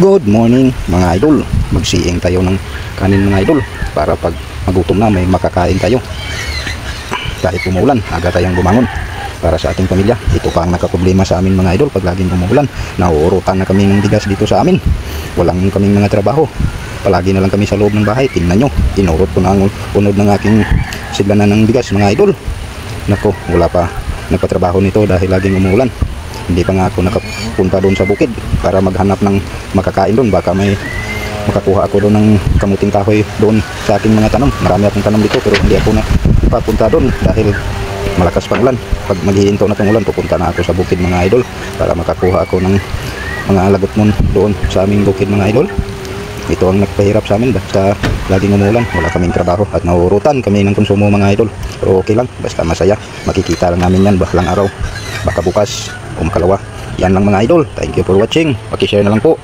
Good morning mga idol. Magsiing tayo ng kanin mga idol para pag magutom na may makakain tayo. Kahit umuulan, aga tayong bumangon para sa ating pamilya. Ito pa ang nakaproblema sa amin mga idol. Pag laging umuulan, nauurutan na kami ng bigas dito sa amin. Walang kaming mga trabaho. Palagi na lang kami sa loob ng bahay. Tingnan nyo, inurot ko na ang unod ng aking sidlanan ng bigas mga idol. Nako, wala pa nagpatrabaho nito dahil laging umuulan. Hindi pa nga ako nakapunta doon sa bukid para maghanap ng makakain doon. Baka may makakuha ako doon ng kamuting kahoy doon sa aking mga tanong. Marami akong tanong dito pero hindi ako napapunta doon dahil malakas pang ulan. Pag maghihinto na itong ulan, pupunta na ako sa bukid mga idol para makakuha ako ng mga lagot-mon doon sa aming bukid mga idol. Ito ang nagpahirap sa amin basta laging umulan, wala kaming trabaho at nauurutan kami ng konsumo mga idol. Pero okay lang, basta masaya. Makikita lang namin yan balang araw, baka bukas o makalawa. Yan lang mga idol. Thank you for watching. Paki-share na lang po.